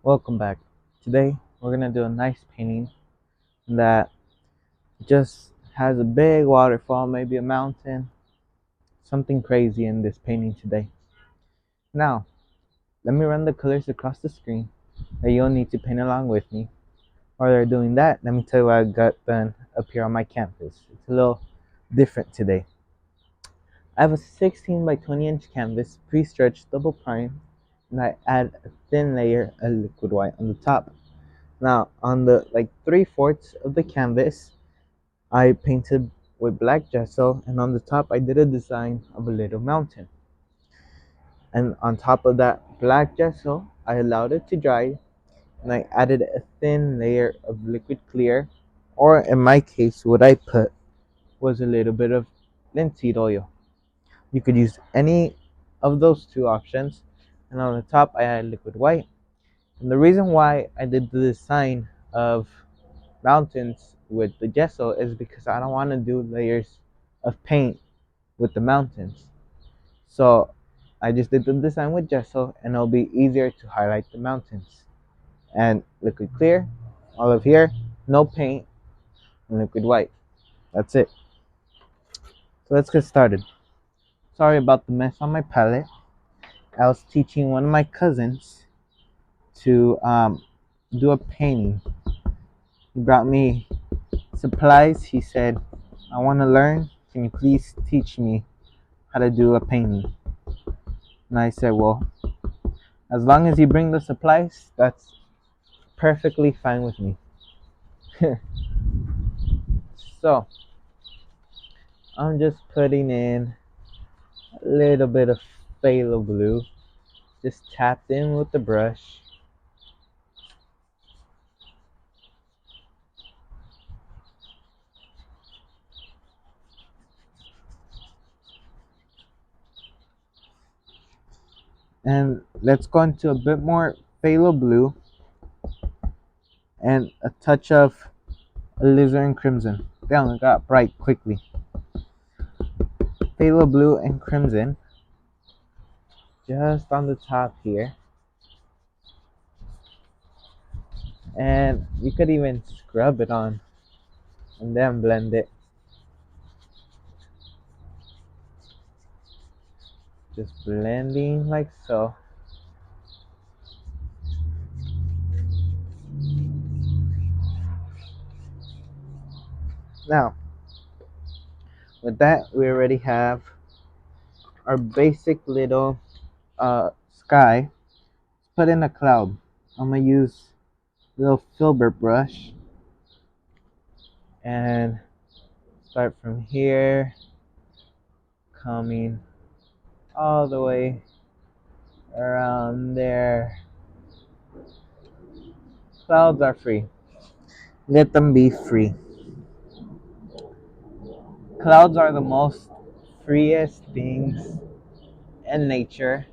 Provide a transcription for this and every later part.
Welcome back. Today we're gonna do a nice painting that just has a big waterfall, maybe a mountain, something crazy in this painting today. Now, let me run the colors across the screen that you'll need to paint along with me. While they're doing that, let me tell you what I got done up here on my canvas. It's a little different today. I have a 16 by 20 inch canvas, pre-stretched, double prime, and I add a thin layer of liquid white on the top. Now, on the 3/4 of the canvas, I painted with black gesso, and on the top, I did a design of a little mountain. And on top of that black gesso, I allowed it to dry, and I added a thin layer of liquid clear, or in my case, what I put was a little bit of linseed oil. You could use any of those two options, and on the top, I added liquid white. And the reason why I did the design of mountains with the gesso is because I don't want to do layers of paint with the mountains. So I just did the design with gesso, and it'll be easier to highlight the mountains. And liquid clear, all of here, no paint, and liquid white. That's it. So let's get started. Sorry about the mess on my palette. I was teaching one of my cousins to do a painting. He brought me supplies. He said, I want to learn. Can you please teach me how to do a painting? And I said, well, as long as you bring the supplies, that's perfectly fine with me. So, I'm just putting in a little bit of phthalo blue, just tapped in with the brush. And let's go into a bit more phthalo blue and a touch of alizarin crimson. Damn, it got bright quickly. Phthalo blue and crimson just on the top here. And you could even scrub it on and then blend it. Just blending like so. Now, with that, we already have our basic little sky. Let's put in a cloud. I'm gonna use a little filbert brush and start from here, coming all the way around there. Clouds are free. Let them be free. Clouds are the most freest things in nature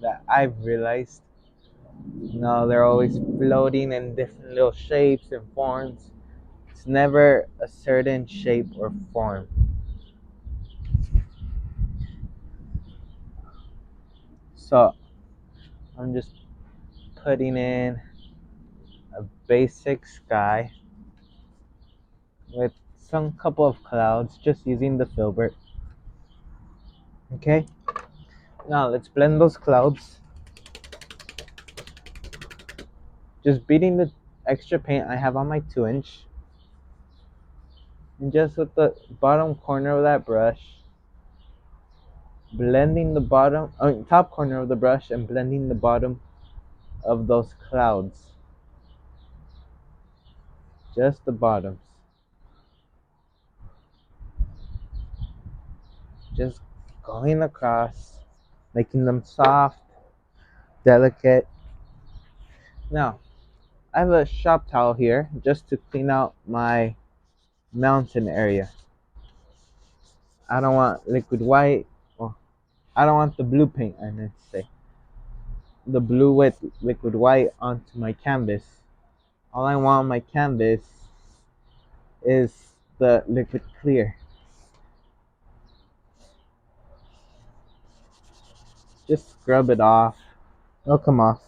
that I've realized. They're always floating in different little shapes and forms. It's never a certain shape or form. So I'm just putting in a basic sky with some couple of clouds, just using the filbert. Okay, now let's blend those clouds. Just beating the extra paint I have on my 2-inch, and just with the bottom corner of that brush, blending the top corner of the brush, and blending the bottom of those clouds. Just the bottoms. Just going across, making them soft, delicate. Now, I have a shop towel here just to clean out my mountain area. I don't want liquid white. Well, I don't want the blue paint, I meant to say. The blue with liquid white onto my canvas. All I want on my canvas is the liquid clear. Just scrub it off. It'll come off.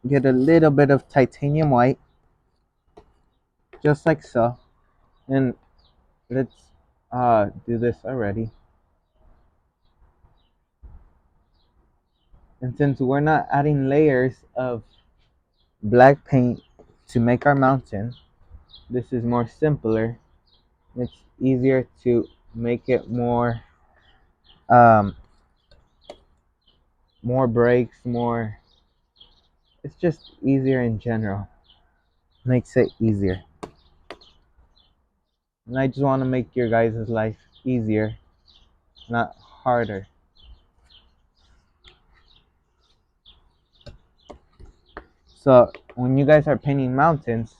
get a little bit of titanium white, just like so. And let's do this already. And since we're not adding layers of black paint to make our mountain, this is more simpler. It's easier to make it um, more breaks, more. It's just easier in general. Makes it easier. And I just want to make your guys' life easier, not harder. So when you guys are painting mountains,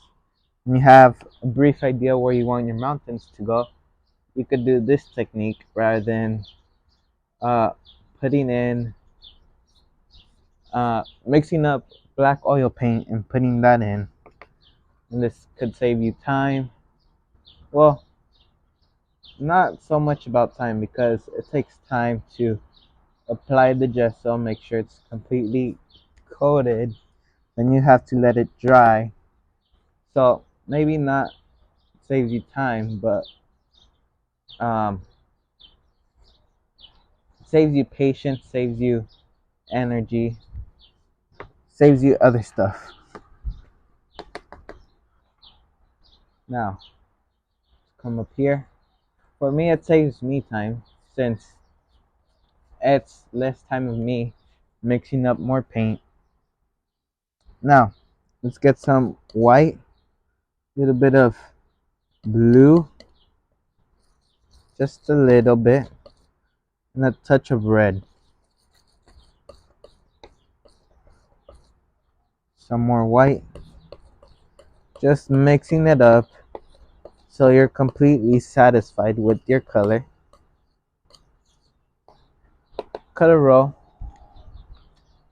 and you have a brief idea where you want your mountains to go, you could do this technique rather than uh, putting in, mixing up black oil paint and putting that in. And this could save you time. Well, not so much about time because it takes time to apply the gesso, make sure it's completely coated. Then you have to let it dry. So maybe not saves you time, but um, saves you patience, saves you energy, saves you other stuff. Now, come up here. For me, it saves me time since it's less time of me mixing up more paint. Now, let's get some white, little bit of blue, just a little bit, and a touch of red. Some more white, just mixing it up so you're completely satisfied with your color. Cut a row.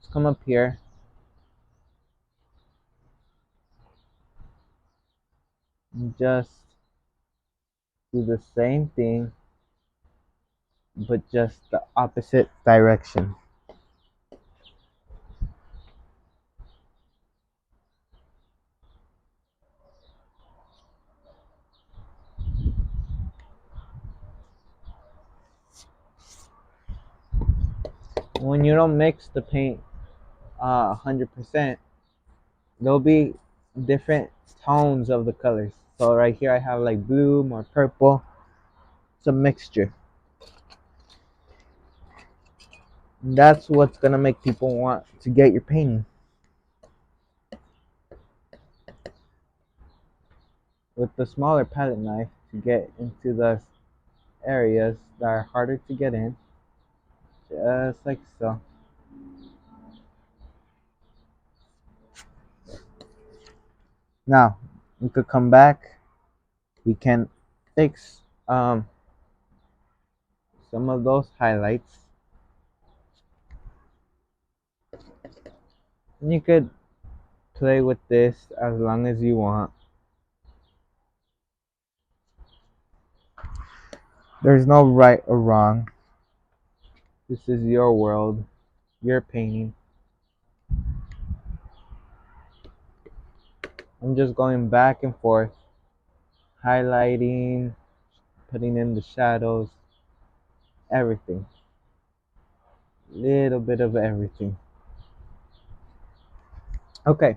Let's come up here. And just do the same thing, but just the opposite direction. When you don't mix the paint 100%, there'll be different tones of the colors. So right here I have like blue, more purple. It's a mixture. And that's what's gonna make people want to get your painting. With the smaller palette knife to get into the areas that are harder to get in, just like so. Now we could come back. We can fix some of those highlights. And you could play with this as long as you want. There's no right or wrong. This is your world, your painting. I'm just going back and forth, highlighting, putting in the shadows, everything. Little bit of everything. Okay,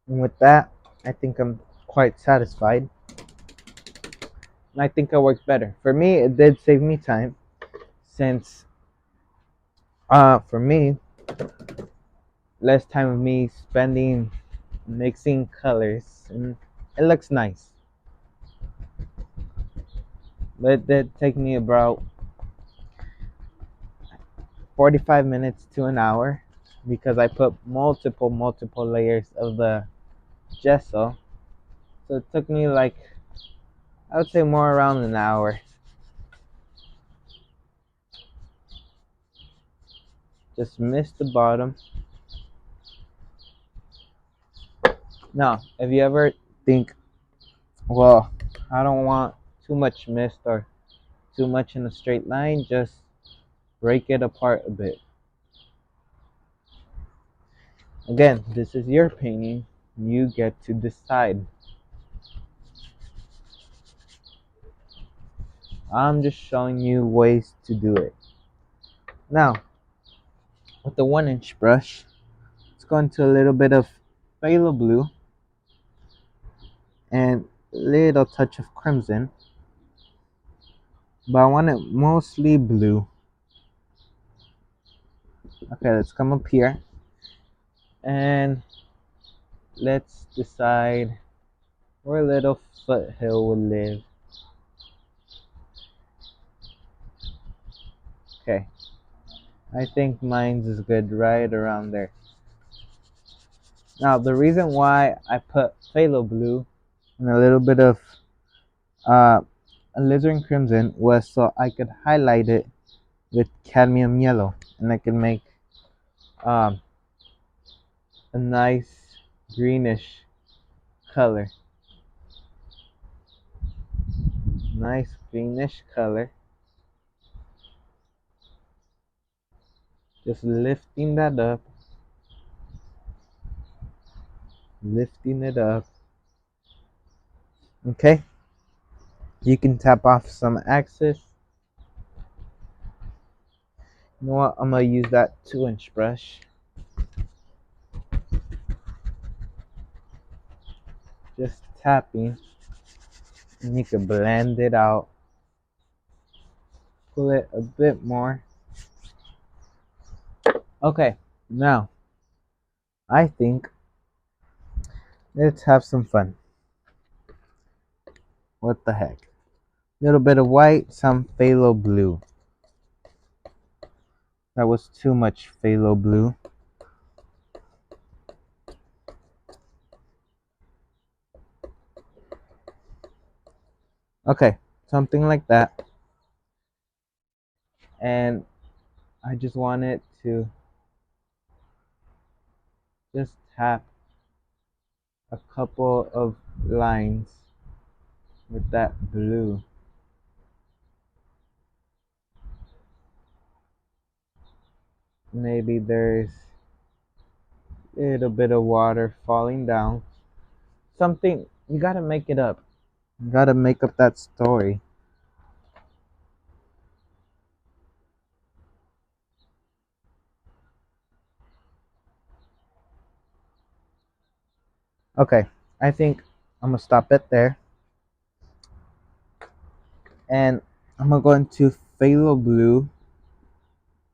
and with that, I think I'm quite satisfied. And I think I worked better. For me, it did save me time since, for me, less time of me spending mixing colors, and it looks nice. But it did take me about 45 minutes to an hour because I put multiple layers of the gesso. So it took me like, I would say more around an hour. Just missed the bottom. Now, if you ever think, well, I don't want too much mist or too much in a straight line, just break it apart a bit. Again, this is your painting. You get to decide. I'm just showing you ways to do it. Now, with the 1-inch brush, let's go into a little bit of phthalo blue and a little touch of crimson, but I want it mostly blue. Okay, let's come up here and let's decide where a little foothill would live. Okay, I think mine's is good right around there. Now, the reason why I put phthalo blue and a little bit of alizarin crimson was so I could highlight it with cadmium yellow, and I could make um, a nice greenish color. Nice greenish color. Just lifting that up. Lifting it up. Okay. You can tap off some excess. You know what? I'm going to use that 2-inch brush. Just tapping. And you can blend it out. Pull it a bit more. Okay. Now, I think let's have some fun. What the heck? Little bit of white, some phthalo blue. That was too much phthalo blue. Okay, something like that. And I just wanted to just tap a couple of lines with that blue. Maybe there's a little bit of water falling down. Something, you gotta make it up. You gotta make up that story. Okay, I think I'm gonna stop it there. And I'm gonna go into phthalo blue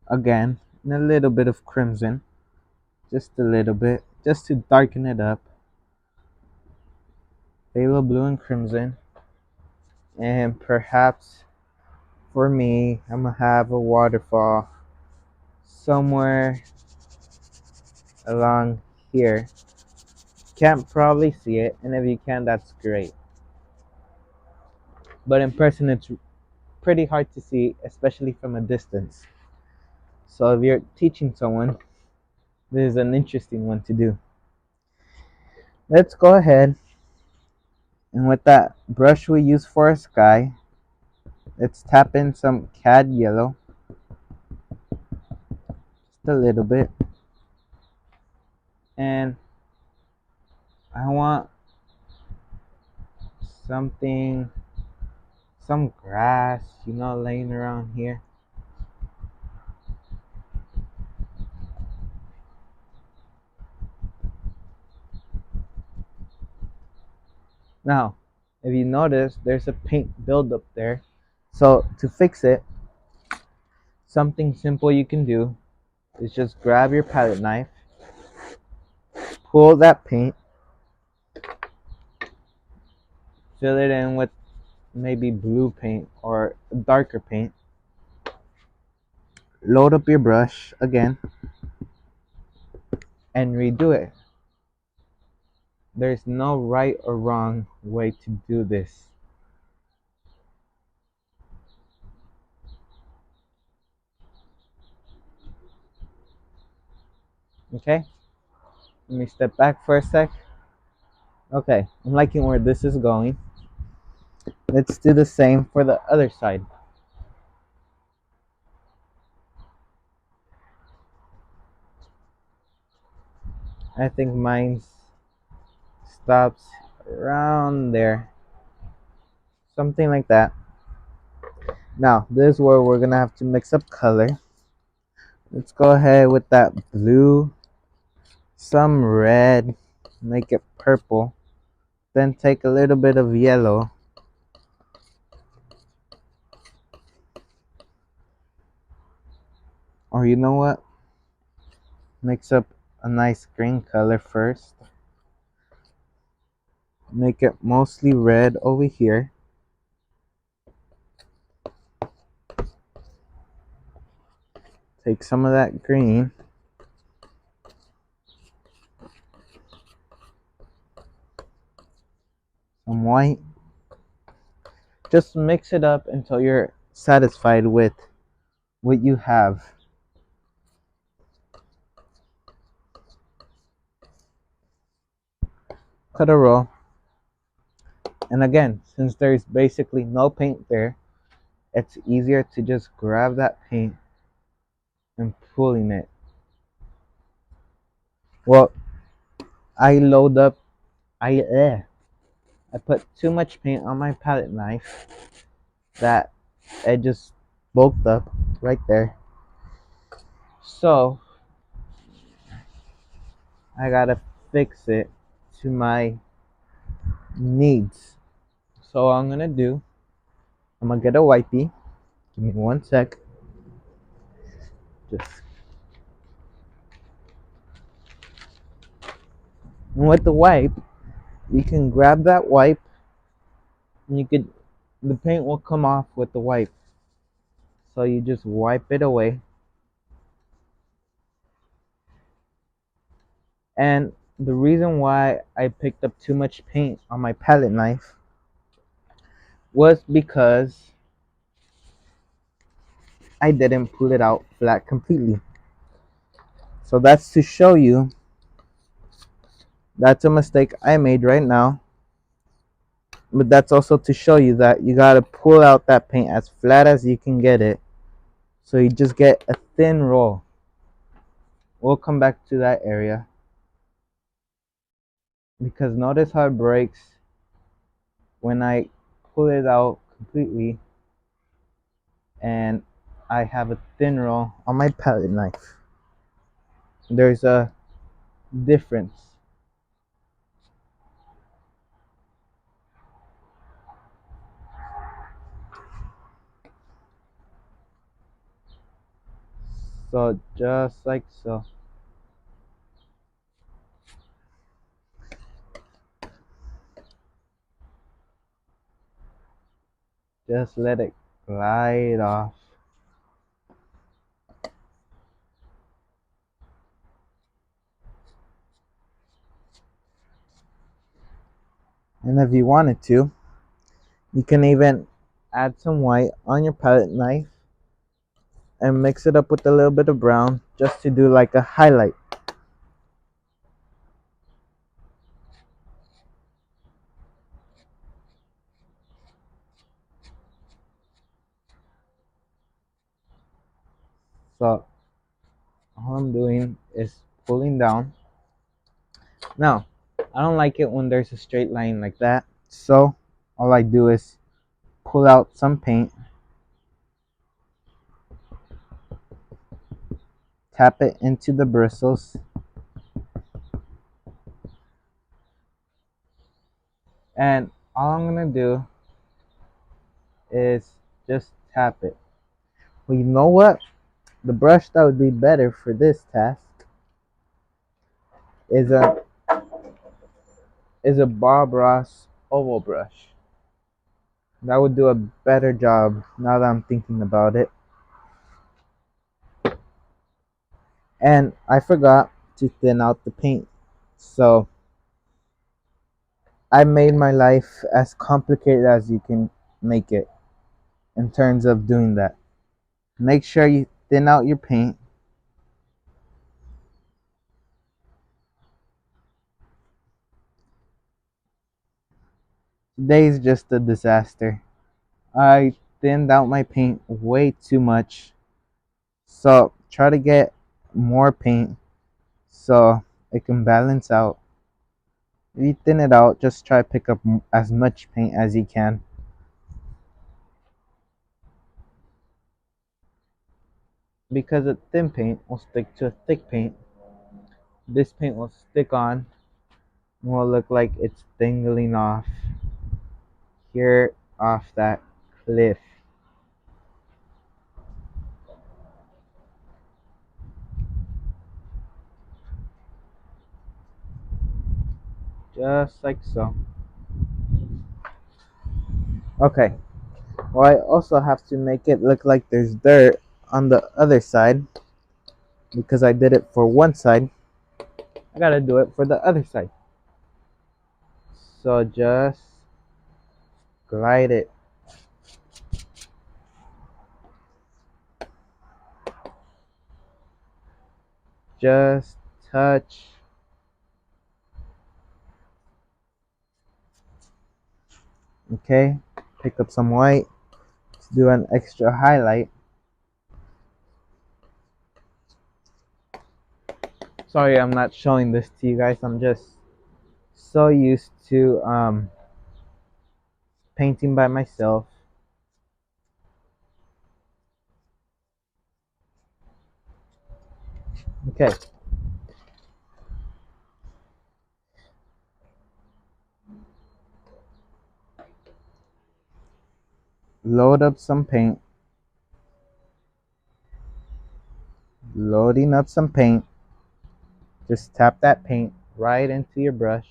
again and a little bit of crimson. Just a little bit, just to darken it up. Phthalo blue and crimson. And perhaps for me, I'm gonna have a waterfall somewhere along here. Can't probably see it, and if you can, that's great. But in person, it's pretty hard to see, especially from a distance. So if you're teaching someone, this is an interesting one to do. Let's go ahead, and with that brush we use for a sky, let's tap in some cad yellow, just a little bit. And I want something, some grass, laying around here. Now, if you notice, there's a paint buildup there. So to fix it, something simple you can do is just grab your palette knife, pull that paint, fill it in with maybe blue paint or darker paint, load up your brush again, and redo it. There's no right or wrong way to do this. Okay? Let me step back for a sec. Okay, I'm liking where this is going. Let's do the same for the other side. I think mine stops around there. Something like that. Now, this is where we're gonna have to mix up color. Let's go ahead with that blue, some red, make it purple. Then take a little bit of yellow. Or you know what? Mix up a nice green color first. Make it mostly red over here. Take some of that green. Some white. Just mix it up until you're satisfied with what you have. Cut a roll. And again, since there's basically no paint there, it's easier to just grab that paint and pulling it. Well, I load up. I put too much paint on my palette knife that it just bulked up right there. So I gotta fix it to my needs. So what I'm gonna do, I'm gonna get a wipey. Give me one sec. Just and with the wipe, you can grab that wipe and the paint will come off with the wipe. So you just wipe it away. And the reason why I picked up too much paint on my palette knife was because I didn't pull it out flat completely. So that's to show you that's a mistake I made right now. But that's also to show you that you gotta pull out that paint as flat as you can get it. So you just get a thin roll. We'll come back to that area. Because notice how it breaks when I pull it out completely and I have a thin roll on my palette knife. There's a difference. So just like so. Just let it glide off. And if you wanted to, you can even add some white on your palette knife and mix it up with a little bit of brown just to do like a highlight. So all I'm doing is pulling down. Now, I don't like it when there's a straight line like that. So all I do is pull out some paint, tap it into the bristles, and all I'm gonna do is just tap it. Well, you know what? The brush that would be better for this task is a Bob Ross oval brush. That would do a better job now that I'm thinking about it. And I forgot to thin out the paint. So I made my life as complicated as you can make it in terms of doing that. Make sure you thin out your paint. Today's just a disaster. I thinned out my paint way too much. So try to get more paint so it can balance out. If you thin it out, just try to pick up as much paint as you can. Because a thin paint will stick to a thick paint, this paint will stick on and will look like it's dangling off here off that cliff. Just like so. Okay, well, I also have to make it look like there's dirt on the other side because I did it for one side. I gotta do it for the other side. So just glide it. Just touch. Okay, pick up some white to do an extra highlight. Sorry, I'm not showing this to you guys. I'm just so used to painting by myself. Okay. Load up some paint. Loading up some paint. Just tap that paint right into your brush.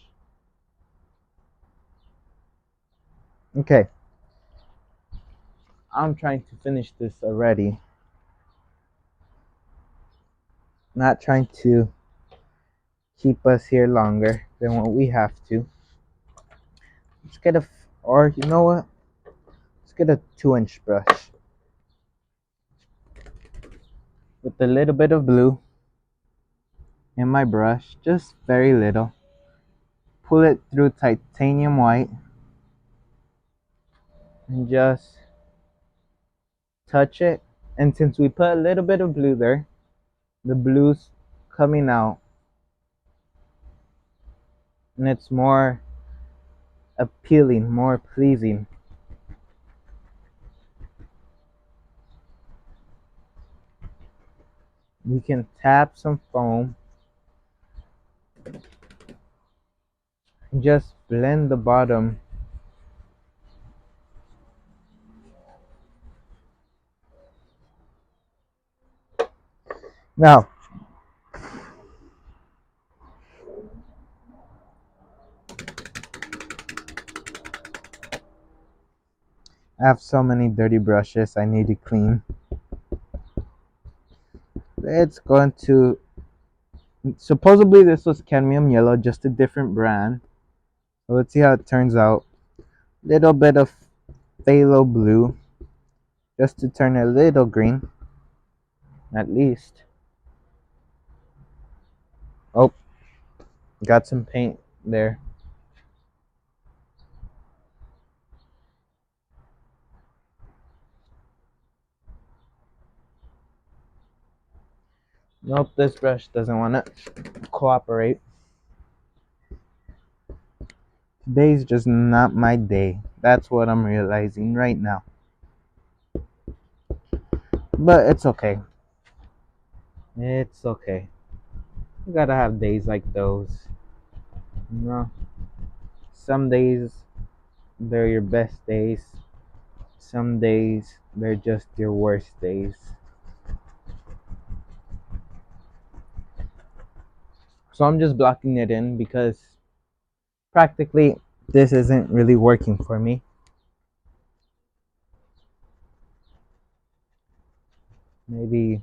Okay. I'm trying to finish this already. Not trying to keep us here longer than what we have to. Let's get or you know what? Let's get a 2-inch brush with a little bit of blue in my brush, just very little. Pull it through titanium white and just touch it. And since we put a little bit of blue there, the blue's coming out and it's more appealing, more pleasing. We can tap some foam and just blend the bottom. Now, I have so many dirty brushes I need to clean. It's going to, supposedly this was cadmium yellow, just a different brand. So let's see how it turns out. Little bit of phthalo blue, just to turn a little green, at least. Oh, got some paint there. Nope, this brush doesn't want to cooperate. Today's just not my day. That's what I'm realizing right now. But it's okay. It's okay. You gotta have days like those. You know, some days they're your best days. Some days they're just your worst days. So I'm just blocking it in because practically this isn't really working for me. Maybe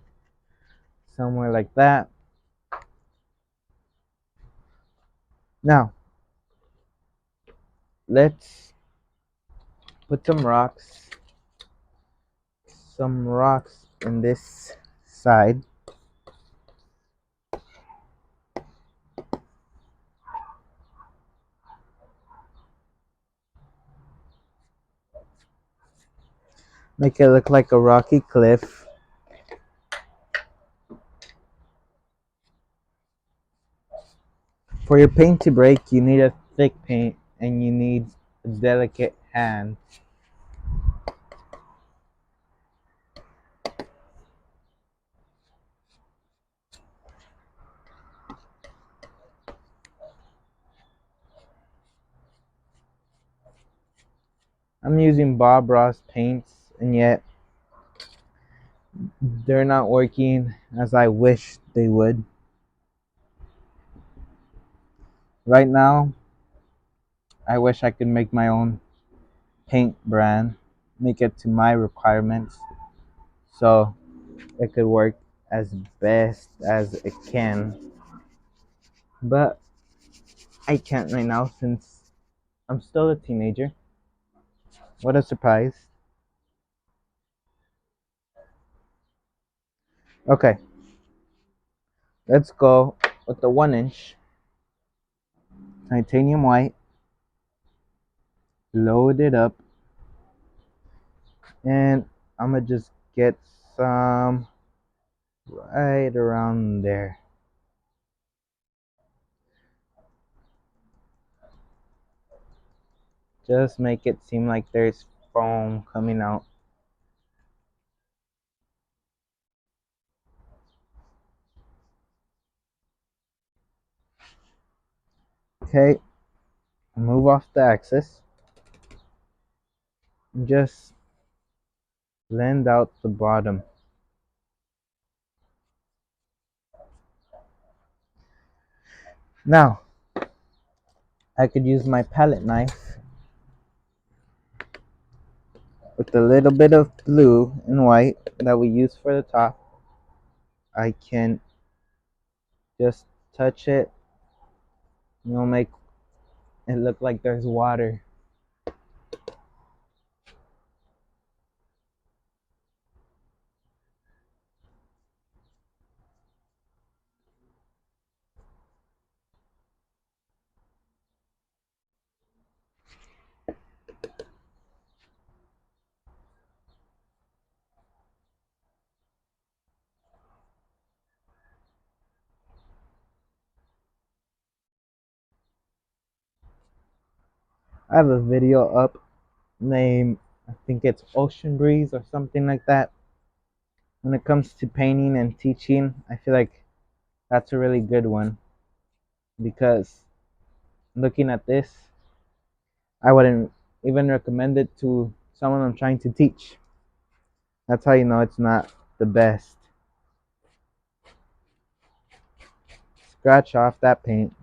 somewhere like that. Now, let's put some rocks in this side. Make it look like a rocky cliff. For your paint to break, you need a thick paint and you need a delicate hand. I'm using Bob Ross paints, and yet they're not working as I wish they would. Right now, I wish I could make my own paint brand, make it to my requirements, so it could work as best as it can. But I can't right now since I'm still a teenager. What a surprise. Okay, let's go with the 1 inch titanium white, load it up, and I'm gonna just get some right around there. Just make it seem like there's foam coming out. Okay, move off the axis. Just blend out the bottom. Now, I could use my palette knife with a little bit of blue and white that we use for the top. I can just touch it. Make it look like there's water. I have a video up named, I think it's Ocean Breeze or something like that. When it comes to painting and teaching, I feel like that's a really good one, because looking at this, I wouldn't even recommend it to someone I'm trying to teach. That's how you know it's not the best. Scratch off that paint.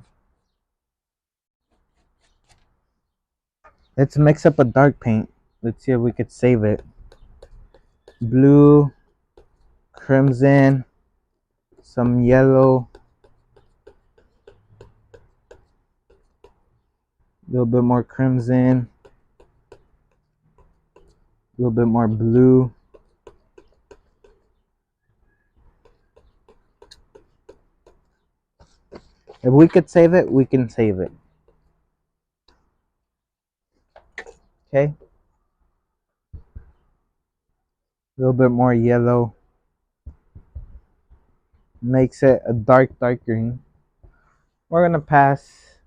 Let's mix up a dark paint. Let's see if we could save it. Blue, crimson, some yellow, a little bit more crimson, a little bit more blue. If we could save it, we can save it. Okay? A little bit more yellow. Makes it a dark green. We're gonna pass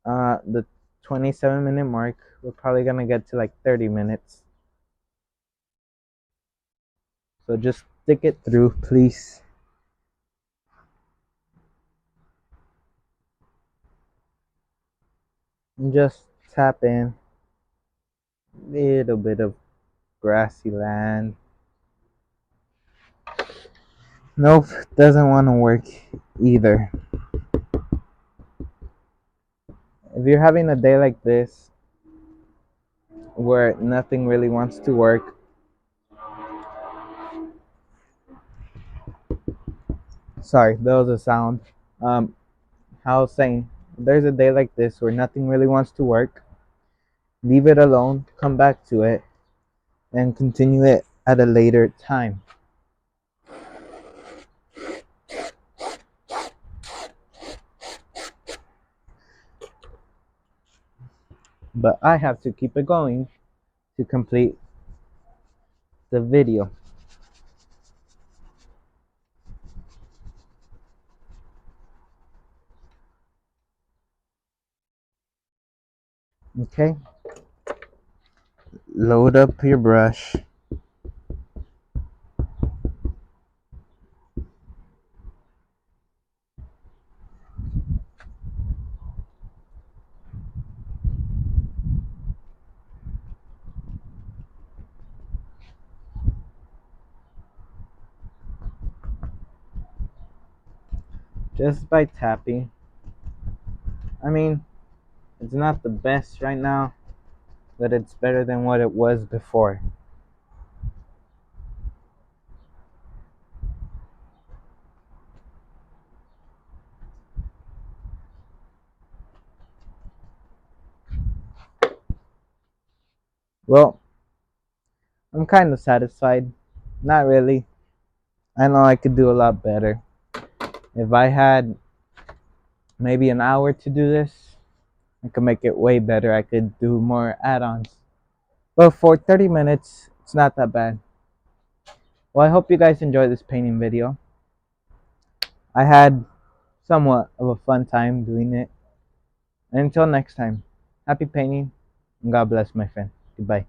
the 27-minute mark. We're probably gonna get to like 30 minutes. So just stick it through, please. And just tap in a little bit of grassy land. Nope, doesn't want to work either. If you're having a day like this where nothing really wants to work, sorry, that was a sound. How I was saying, if there's a day like this where nothing really wants to work, leave it alone, come back to it, and continue it at a later time. But I have to keep it going to complete the video. Okay, load up your brush. Just by tapping. I mean, it's not the best right now, but it's better than what it was before. Well, I'm kind of satisfied. Not really. I know I could do a lot better. If I had maybe an hour to do this, I could make it way better. I could do more add-ons. But for 30 minutes, it's not that bad. Well, I hope you guys enjoyed this painting video. I had somewhat of a fun time doing it. And until next time, happy painting and God bless, my friend. Goodbye.